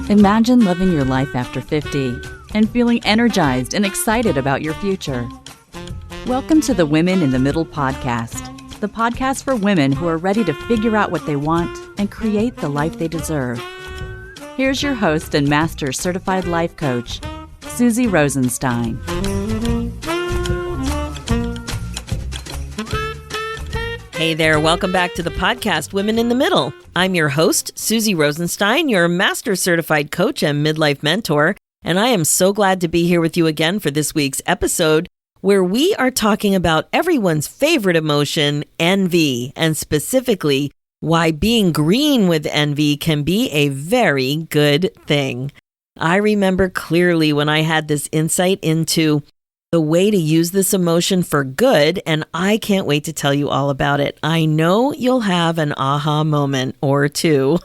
Imagine living your life after 50 and feeling energized and excited about your future. Welcome to the Women in the Middle podcast, the podcast for women who are ready to figure out what they want and create the life they deserve. Here's your host and Master Certified Life Coach, Susie Rosenstein. Hey there, welcome back to the podcast, Women in the Middle. I'm your host, Susie Rosenstein, your Master Certified Coach and Midlife Mentor, and I am so glad to be here with you again for this week's episode, where we are talking about everyone's favorite emotion, envy, and specifically, why being green with envy can be a very good thing. I remember clearly when I had this insight into the way to use this emotion for good, and I can't wait to tell you all about it. I know you'll have an aha moment or two.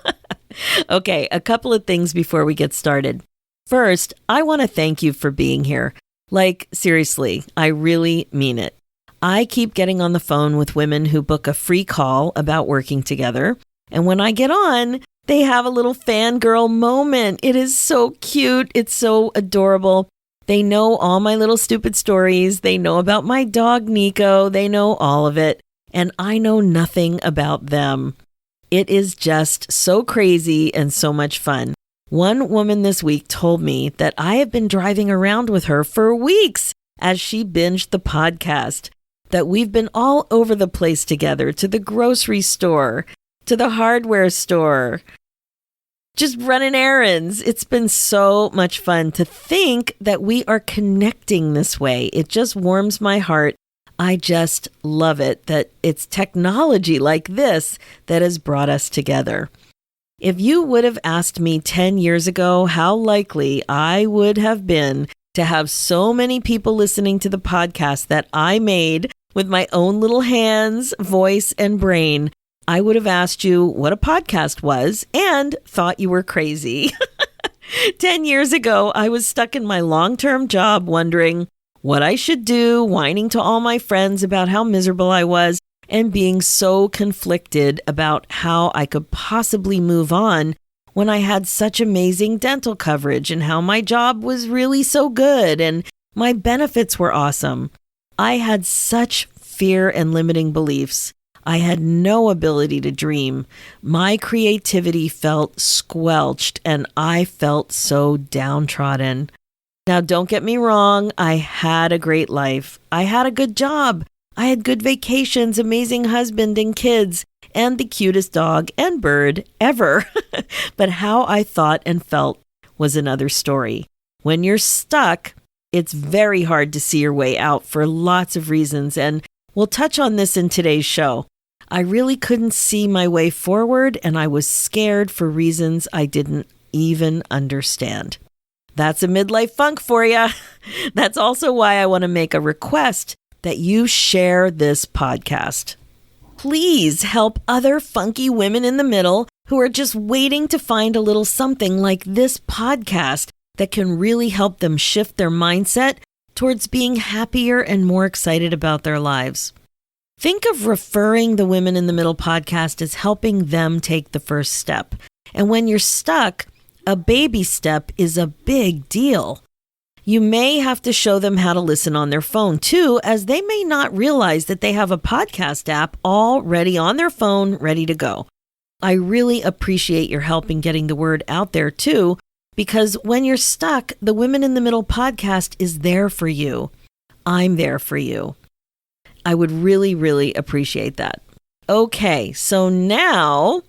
Okay, a couple of things before we get started. First, I want to thank you for being here. Like, seriously, I really mean it. I keep getting on the phone with women who book a free call about working together, and when I get on, they have a little fangirl moment. It is so cute. It's so adorable. They know all my little stupid stories. They know about my dog, Nico. They know all of it. And I know nothing about them. It is just so crazy and so much fun. One woman this week told me that I have been driving around with her for weeks as she binged the podcast, that we've been all over the place together, to the grocery store, to the hardware store, just running errands. It's been so much fun to think that we are connecting this way. It just warms my heart. I just love it that it's technology like this that has brought us together. If you would have asked me 10 years ago how likely I would have been to have so many people listening to the podcast that I made with my own little hands, voice, and brain, I would have asked you what a podcast was and thought you were crazy. 10 years ago, I was stuck in my long-term job wondering what I should do, whining to all my friends about how miserable I was, and being so conflicted about how I could possibly move on when I had such amazing dental coverage and how my job was really so good and my benefits were awesome. I had such fear and limiting beliefs. I had no ability to dream. My creativity felt squelched and I felt so downtrodden. Now, don't get me wrong. I had a great life. I had a good job. I had good vacations, amazing husband and kids, and the cutest dog and bird ever. But how I thought and felt was another story. When you're stuck, it's very hard to see your way out for lots of reasons, and we'll touch on this in today's show. I really couldn't see my way forward, and I was scared for reasons I didn't even understand. That's a midlife funk for you. That's also why I want to make a request that you share this podcast. Please help other funky women in the middle who are just waiting to find a little something like this podcast that can really help them shift their mindset towards being happier and more excited about their lives. Think of referring the Women in the Middle podcast as helping them take the first step. And when you're stuck, a baby step is a big deal. You may have to show them how to listen on their phone too, as they may not realize that they have a podcast app already on their phone, ready to go. I really appreciate your help in getting the word out there too, because when you're stuck, the Women in the Middle podcast is there for you. I'm there for you. I would really, really appreciate that. Okay, so now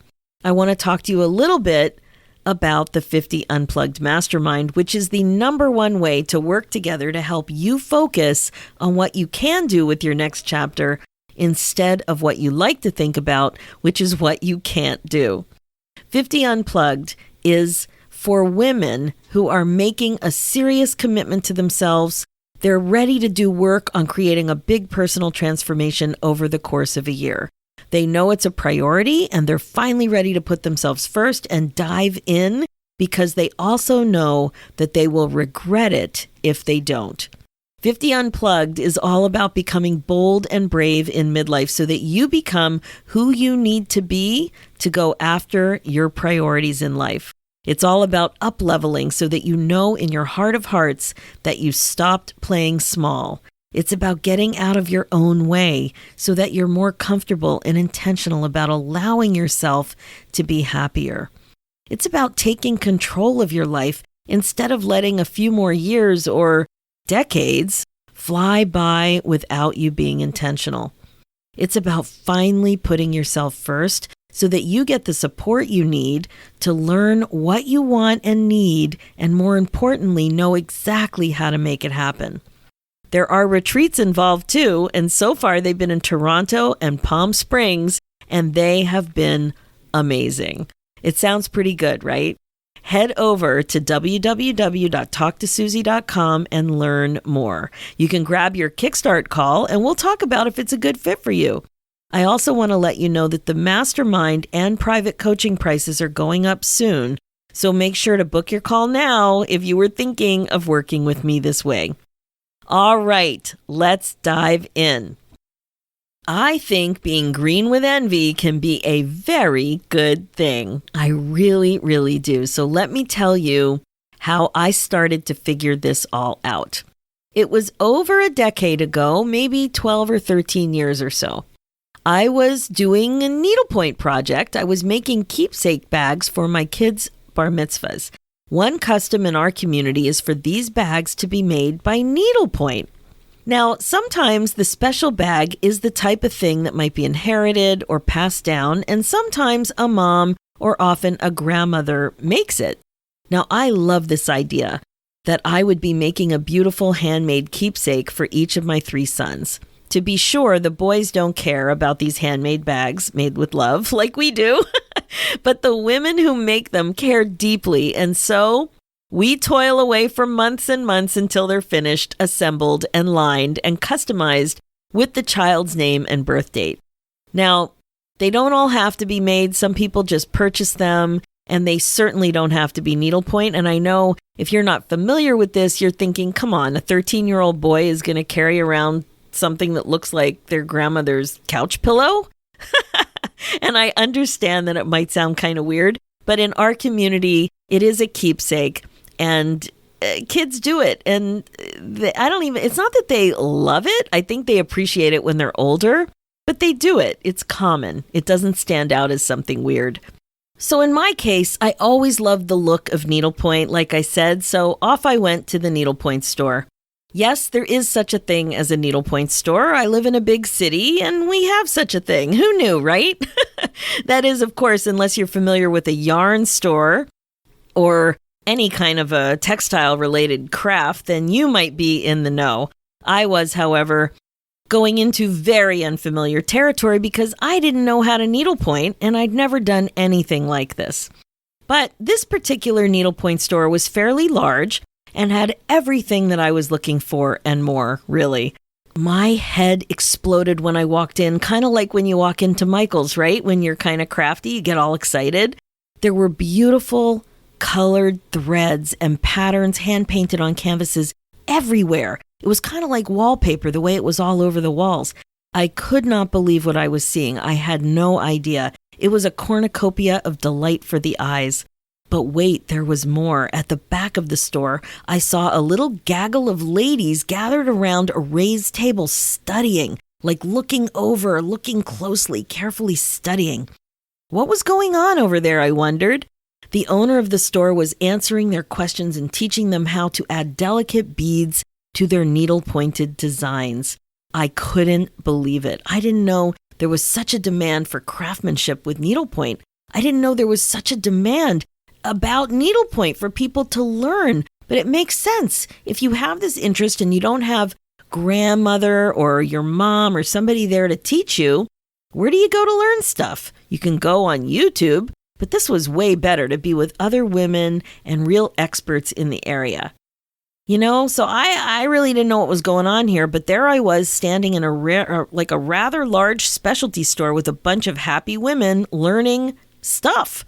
I want to talk to you a little bit about the 50 Unplugged Mastermind, which is the number one way to work together to help you focus on what you can do with your next chapter instead of what you like to think about, which is what you can't do. 50 Unplugged is for women who are making a serious commitment to themselves. They're ready to do work on creating a big personal transformation over the course of a year. They know it's a priority and they're finally ready to put themselves first and dive in because they also know that they will regret it if they don't. 50 Unplugged is all about becoming bold and brave in midlife so that you become who you need to be to go after your priorities in life. It's all about up-leveling so that you know in your heart of hearts that you stopped playing small. It's about getting out of your own way so that you're more comfortable and intentional about allowing yourself to be happier. It's about taking control of your life instead of letting a few more years or decades fly by without you being intentional. It's about finally putting yourself first so that you get the support you need to learn what you want and need, and more importantly, know exactly how to make it happen. There are retreats involved too, and so far they've been in Toronto and Palm Springs, and they have been amazing. It sounds pretty good, right? Head over to www.talktosusie.com and learn more. You can grab your Kickstart call and we'll talk about if it's a good fit for you. I also want to let you know that the mastermind and private coaching prices are going up soon, so make sure to book your call now if you were thinking of working with me this way. All right, let's dive in. I think being green with envy can be a very good thing. I really, really do. So let me tell you how I started to figure this all out. It was over a decade ago, maybe 12 or 13 years or so. I was doing a needlepoint project. I was making keepsake bags for my kids' bar mitzvahs. One custom in our community is for these bags to be made by needlepoint. Now, sometimes the special bag is the type of thing that might be inherited or passed down, and sometimes a mom or often a grandmother makes it. Now, I love this idea that I would be making a beautiful handmade keepsake for each of my 3 sons. To be sure, the boys don't care about these handmade bags made with love like we do, but the women who make them care deeply, and so we toil away for months and months until they're finished, assembled, and lined, and customized with the child's name and birth date. Now, they don't all have to be made. Some people just purchase them, and they certainly don't have to be needlepoint. And I know if you're not familiar with this, you're thinking, come on, a 13-year-old boy is going to carry around something that looks like their grandmother's couch pillow? And I understand that it might sound kind of weird, but in our community, it is a keepsake. And kids do it. And it's not that they love it. I think they appreciate it when they're older, but they do it. It's common. It doesn't stand out as something weird. So in my case, I always loved the look of needlepoint, like I said, so off I went to the needlepoint store. Yes, there is such a thing as a needlepoint store. I live in a big city and we have such a thing. Who knew, right? That is, of course, unless you're familiar with a yarn store or any kind of a textile-related craft, then you might be in the know. I was, however, going into very unfamiliar territory because I didn't know how to needlepoint and I'd never done anything like this. But this particular needlepoint store was fairly large and had everything that I was looking for and more, really. My head exploded when I walked in, kind of like when you walk into Michael's, right? When you're kind of crafty, you get all excited. There were beautiful colored threads and patterns hand-painted on canvases everywhere. It was kind of like wallpaper, the way it was all over the walls. I could not believe what I was seeing. I had no idea. It was a cornucopia of delight for the eyes. But wait, there was more. At the back of the store, I saw a little gaggle of ladies gathered around a raised table studying, like looking over, looking closely, carefully studying. What was going on over there, I wondered? The owner of the store was answering their questions and teaching them how to add delicate beads to their needle-pointed designs. I couldn't believe it. I didn't know there was such a demand for craftsmanship with needlepoint. I didn't know there was such a demand about needlepoint for people to learn. But it makes sense. If you have this interest and you don't have grandmother or your mom or somebody there to teach you, where do you go to learn stuff? You can go on YouTube. But this was way better to be with other women and real experts in the area. You know, so I really didn't know what was going on here, but there I was standing in a rather large specialty store with a bunch of happy women learning stuff.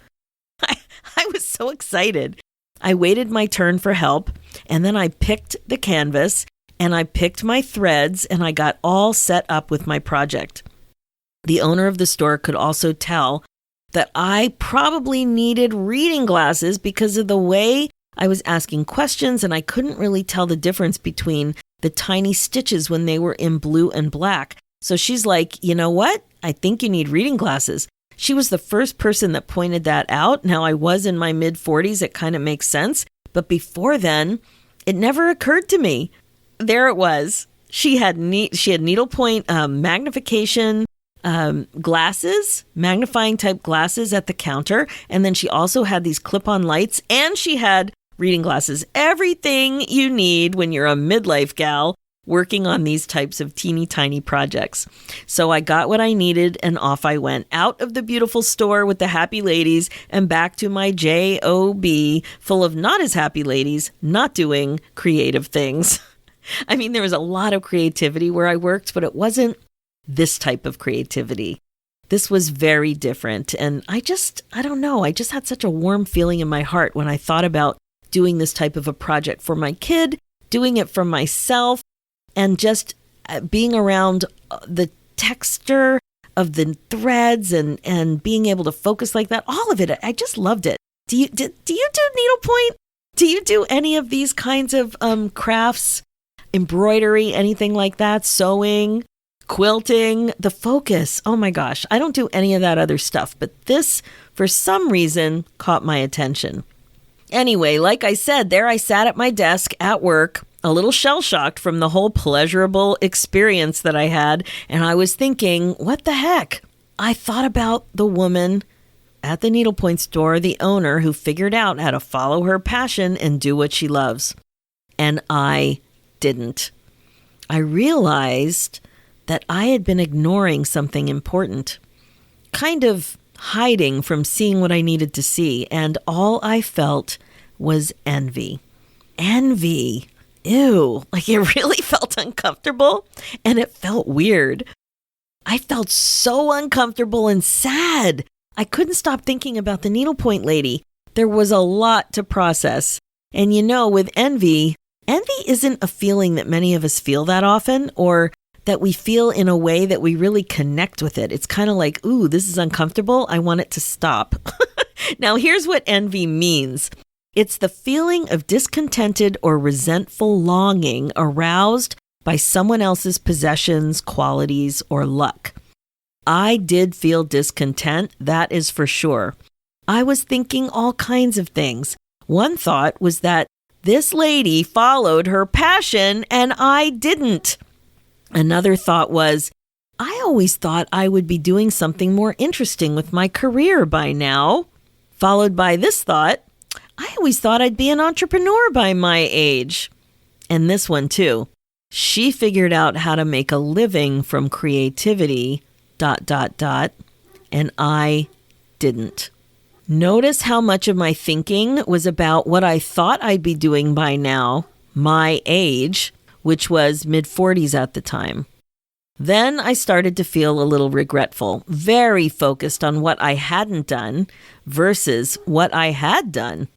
I was so excited. I waited my turn for help, and then I picked the canvas and I picked my threads and I got all set up with my project. The owner of the store could also tell that I probably needed reading glasses because of the way I was asking questions, and I couldn't really tell the difference between the tiny stitches when they were in blue and black. So she's like, you know what? I think you need reading glasses. She was the first person that pointed that out. Now, I was in my mid-40s. It kind of makes sense. But before then, it never occurred to me. There it was. She had needlepoint magnification glasses, magnifying type glasses at the counter. And then she also had these clip-on lights, and she had reading glasses. Everything you need when you're a midlife gal working on these types of teeny tiny projects. So I got what I needed and off I went out of the beautiful store with the happy ladies and back to my job full of not as happy ladies, not doing creative things. I mean, there was a lot of creativity where I worked, but it wasn't this type of creativity. This was very different. And I don't know, I just had such a warm feeling in my heart when I thought about doing this type of a project for my kid, doing it for myself, and just being around the texture of the threads and being able to focus like that. All of it. I just loved it. Do you do needlepoint? Do you do any of these kinds of crafts, embroidery, anything like that, sewing? Quilting, the focus. Oh my gosh, I don't do any of that other stuff, but this, for some reason, caught my attention. Anyway, like I said, there I sat at my desk at work, a little shell-shocked from the whole pleasurable experience that I had, and I was thinking, what the heck? I thought about the woman at the needlepoint store, the owner who figured out how to follow her passion and do what she loves. And I didn't. I realized that I had been ignoring something important, kind of hiding from seeing what I needed to see, and all I felt was envy. Envy. Ew, like it really felt uncomfortable, and it felt weird. I felt so uncomfortable and sad. I couldn't stop thinking about the needlepoint lady. There was a lot to process. And you know, with envy isn't a feeling that many of us feel that often, or that we feel in a way that we really connect with it. It's kind of like, ooh, this is uncomfortable. I want it to stop. Now, here's what envy means. It's the feeling of discontented or resentful longing aroused by someone else's possessions, qualities, or luck. I did feel discontent, that is for sure. I was thinking all kinds of things. One thought was that this lady followed her passion and I didn't. Another thought was, I always thought I would be doing something more interesting with my career by now. Followed by this thought, I always thought I'd be an entrepreneur by my age. And this one too. She figured out how to make a living from creativity, ... and I didn't. Notice how much of my thinking was about what I thought I'd be doing by now, my age, which was mid-40s at the time. Then I started to feel a little regretful, very focused on what I hadn't done versus what I had done.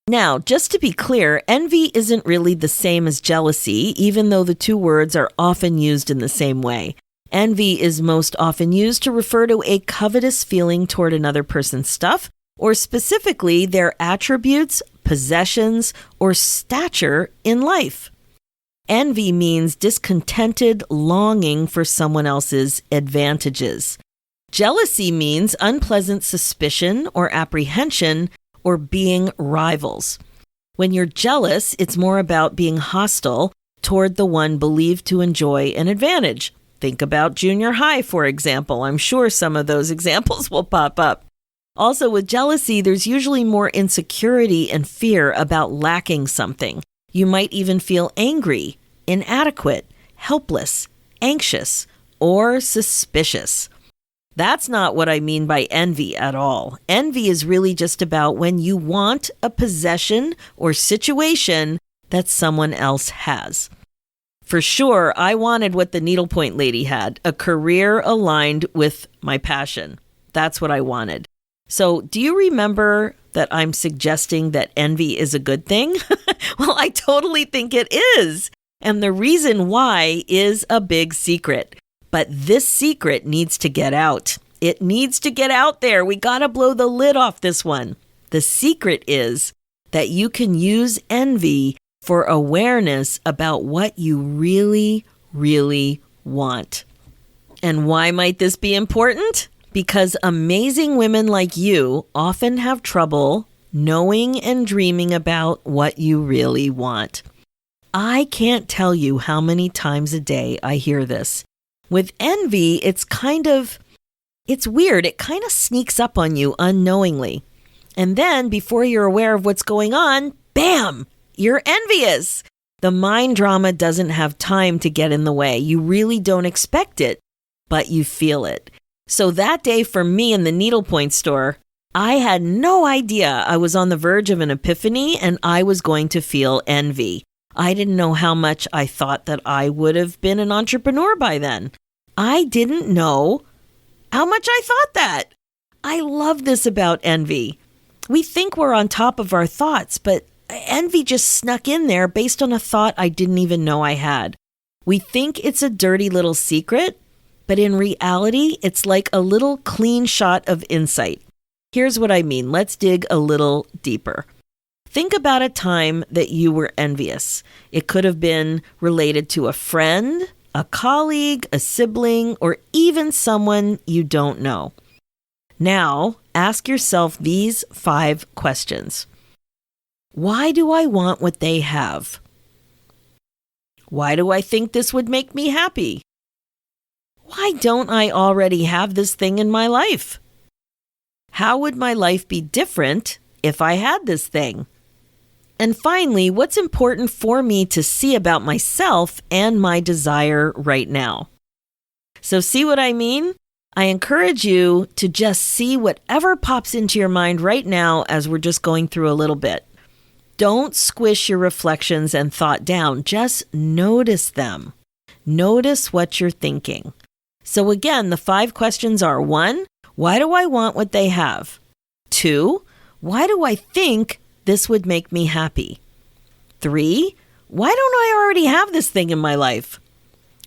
Now, just to be clear, envy isn't really the same as jealousy, even though the two words are often used in the same way. Envy is most often used to refer to a covetous feeling toward another person's stuff, or specifically their attributes, possessions, or stature in life. Envy means discontented longing for someone else's advantages. Jealousy means unpleasant suspicion or apprehension or being rivals. When you're jealous, it's more about being hostile toward the one believed to enjoy an advantage. Think about junior high, for example. I'm sure some of those examples will pop up. Also, with jealousy, there's usually more insecurity and fear about lacking something. You might even feel angry, inadequate, helpless, anxious, or suspicious. That's not what I mean by envy at all. Envy is really just about when you want a possession or situation that someone else has. For sure, I wanted what the needlepoint lady had, a career aligned with my passion. That's what I wanted. So, do you remember that I'm suggesting that envy is a good thing? Well, I totally think it is. And the reason why is a big secret. But this secret needs to get out. It needs to get out there. We got to blow the lid off this one. The secret is that you can use envy for awareness about what you really, really want. And why might this be important? Because amazing women like you often have trouble knowing and dreaming about what you really want. I can't tell you how many times a day I hear this. With envy, it's weird. It kind of sneaks up on you unknowingly. And then before you're aware of what's going on, bam, you're envious. The mind drama doesn't have time to get in the way. You really don't expect it, but you feel it. So that day for me in the needlepoint store, I had no idea I was on the verge of an epiphany and I was going to feel envy. I didn't know how much I thought that I would have been an entrepreneur by then. I didn't know how much I thought that. I love this about envy. We think we're on top of our thoughts, but envy just snuck in there based on a thought I didn't even know I had. We think it's a dirty little secret, but in reality, it's like a little clean shot of insight. Here's what I mean. Let's dig a little deeper. Think about a time that you were envious. It could have been related to a friend, a colleague, a sibling, or even someone you don't know. Now, ask yourself these 5 questions. Why do I want what they have? Why do I think this would make me happy? Why don't I already have this thing in my life? How would my life be different if I had this thing? And finally, what's important for me to see about myself and my desire right now? So see what I mean? I encourage you to just see whatever pops into your mind right now as we're just going through a little bit. Don't squish your reflections and thought down. Just notice them. Notice what you're thinking. So again, the 5 questions are: 1, why do I want what they have? 2, why do I think this would make me happy? 3, why don't I already have this thing in my life?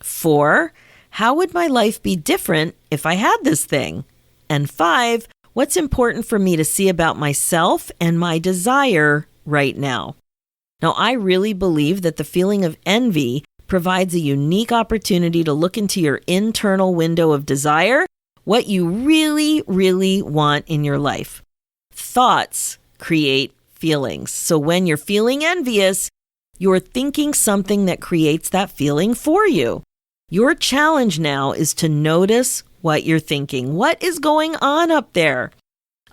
4, how would my life be different if I had this thing? And 5, what's important for me to see about myself and my desire right now? Now, I really believe that the feeling of envy provides a unique opportunity to look into your internal window of desire, what you really, really want in your life. Thoughts create feelings. So when you're feeling envious, you're thinking something that creates that feeling for you. Your challenge now is to notice what you're thinking. What is going on up there?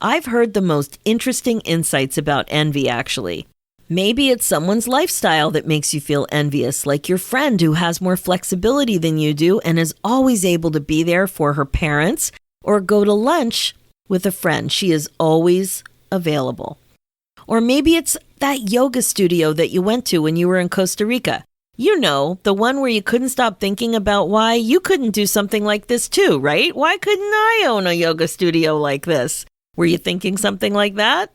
I've heard the most interesting insights about envy, actually. Maybe it's someone's lifestyle that makes you feel envious, like your friend who has more flexibility than you do and is always able to be there for her parents or go to lunch with a friend. She is always available. Or maybe it's that yoga studio that you went to when you were in Costa Rica. You know, the one where you couldn't stop thinking about why you couldn't do something like this too, right? Why couldn't I own a yoga studio like this? Were you thinking something like that?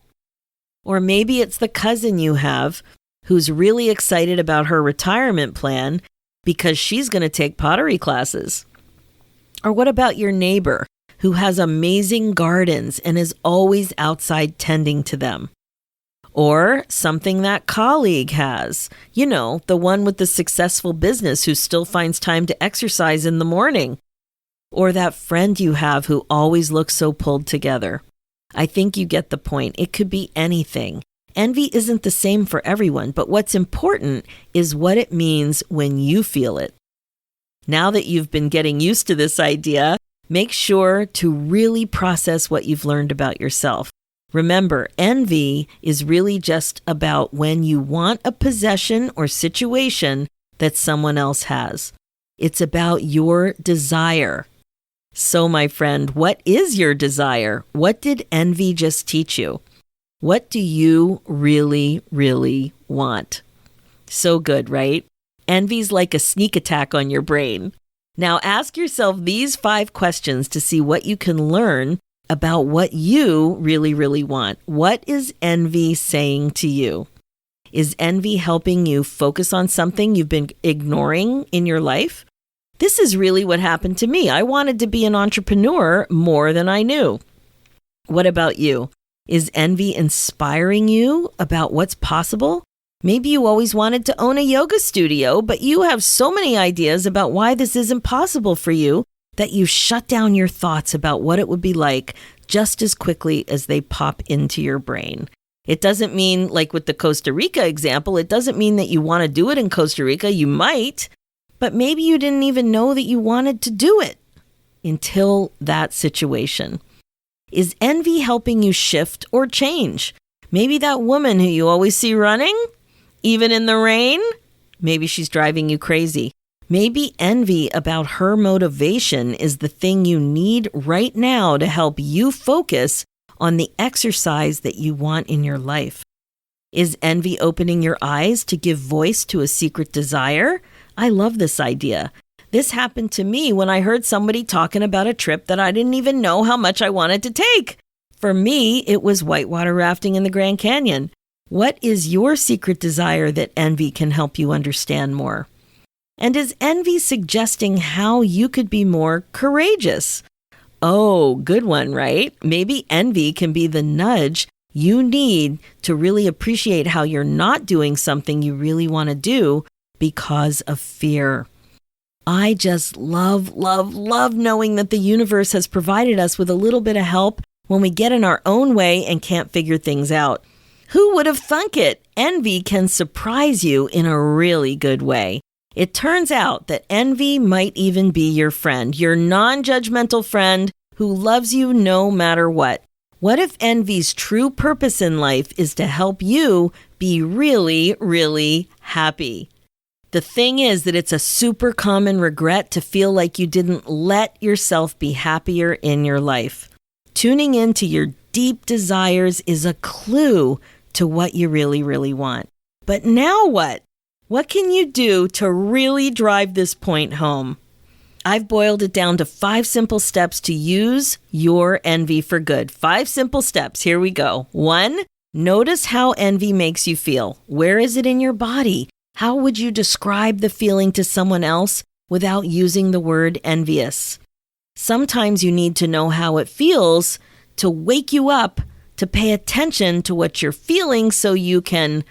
Or maybe it's the cousin you have who's really excited about her retirement plan because she's going to take pottery classes. Or what about your neighbor who has amazing gardens and is always outside tending to them? Or something that colleague has, you know, the one with the successful business who still finds time to exercise in the morning. Or that friend you have who always looks so pulled together. I think you get the point. It could be anything. Envy isn't the same for everyone, but what's important is what it means when you feel it. Now that you've been getting used to this idea, make sure to really process what you've learned about yourself. Remember, envy is really just about when you want a possession or situation that someone else has. It's about your desire. So, my friend, what is your desire? What did envy just teach you? What do you really, really want? So good, right? Envy's like a sneak attack on your brain. Now ask yourself these 5 questions to see what you can learn about what you really, really want. What is envy saying to you? Is envy helping you focus on something you've been ignoring in your life? This is really what happened to me. I wanted to be an entrepreneur more than I knew. What about you? Is envy inspiring you about what's possible? Maybe you always wanted to own a yoga studio, but you have so many ideas about why this isn't possible for you that you shut down your thoughts about what it would be like just as quickly as they pop into your brain. It doesn't mean, like with the Costa Rica example, it doesn't mean that you want to do it in Costa Rica. You might, but maybe you didn't even know that you wanted to do it until that situation. Is envy helping you shift or change? Maybe that woman who you always see running, even in the rain, maybe she's driving you crazy. Maybe envy about her motivation is the thing you need right now to help you focus on the exercise that you want in your life. Is envy opening your eyes to give voice to a secret desire? I love this idea. This happened to me when I heard somebody talking about a trip that I didn't even know how much I wanted to take. For me, it was whitewater rafting in the Grand Canyon. What is your secret desire that envy can help you understand more? And is envy suggesting how you could be more courageous? Oh, good one, right? Maybe envy can be the nudge you need to really appreciate how you're not doing something you really want to do because of fear. I just love knowing that the universe has provided us with a little bit of help when we get in our own way and can't figure things out. Who would have thunk it? Envy can surprise you in a really good way. It turns out that envy might even be your friend, your non-judgmental friend who loves you no matter what. What if envy's true purpose in life is to help you be really, really happy? The thing is that it's a super common regret to feel like you didn't let yourself be happier in your life. Tuning into your deep desires is a clue to what you really, really want. But now what? What can you do to really drive this point home? I've boiled it down to 5 simple steps to use your envy for good. 5 simple steps. Here we go. 1, notice how envy makes you feel. Where is it in your body? How would you describe the feeling to someone else without using the word envious? Sometimes you need to know how it feels to wake you up to pay attention to what you're feeling so you can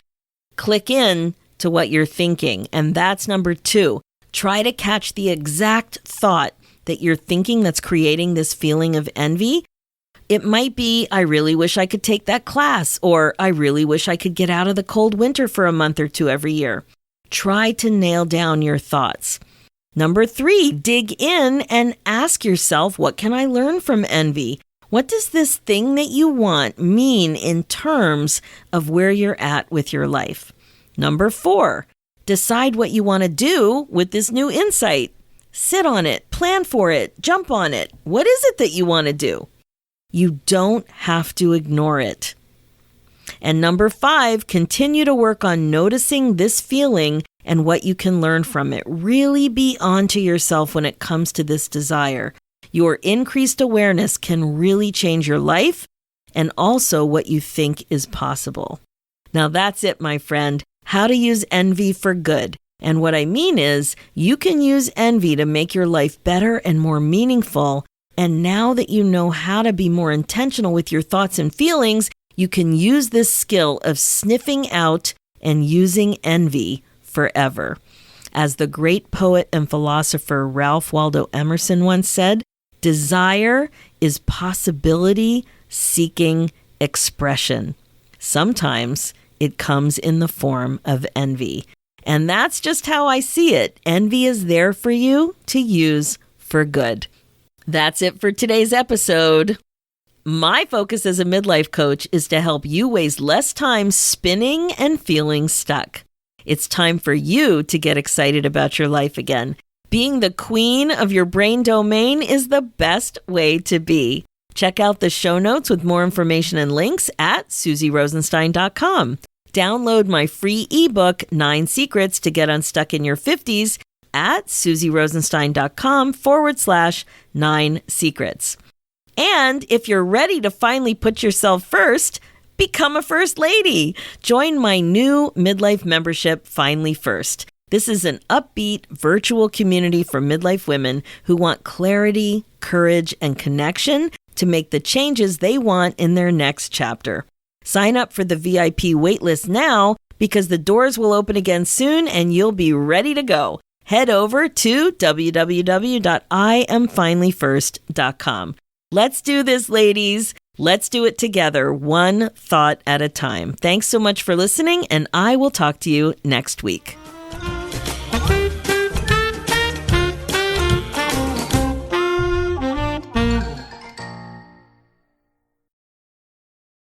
click in to what you're thinking. And that's number 2. Try to catch the exact thought that you're thinking that's creating this feeling of envy. It might be, I really wish I could take that class, or I really wish I could get out of the cold winter for a month or 2 every year. Try to nail down your thoughts. Number 3, dig in and ask yourself, what can I learn from envy? What does this thing that you want mean in terms of where you're at with your life? Number 4, decide what you want to do with this new insight. Sit on it, plan for it, jump on it. What is it that you want to do? You don't have to ignore it. And number 5, continue to work on noticing this feeling and what you can learn from it. Really be onto yourself when it comes to this desire. Your increased awareness can really change your life and also what you think is possible. Now that's it, my friend. How to use envy for good. And what I mean is, you can use envy to make your life better and more meaningful. And now that you know how to be more intentional with your thoughts and feelings, you can use this skill of sniffing out and using envy forever. As the great poet and philosopher Ralph Waldo Emerson once said, desire is possibility seeking expression. Sometimes it comes in the form of envy. And that's just how I see it. Envy is there for you to use for good. That's it for today's episode. My focus as a midlife coach is to help you waste less time spinning and feeling stuck. It's time for you to get excited about your life again. Being the queen of your brain domain is the best way to be. Check out the show notes with more information and links at SusieRosenstein.com. Download my free ebook, 9 Secrets to Get Unstuck in Your 50s at SusieRosenstein.com/9 secrets. And if you're ready to finally put yourself first, Become a first lady. Join my new midlife membership, Finally First. This is an upbeat virtual community for midlife women who want clarity, courage, and connection to make the changes they want in their next chapter. Sign up for the VIP waitlist now because the doors will open again soon and you'll be ready to go. Head over to www.IamFinallyFirst.com. Let's do this, ladies. Let's do it together, one thought at a time. Thanks so much for listening, and I will talk to you next week.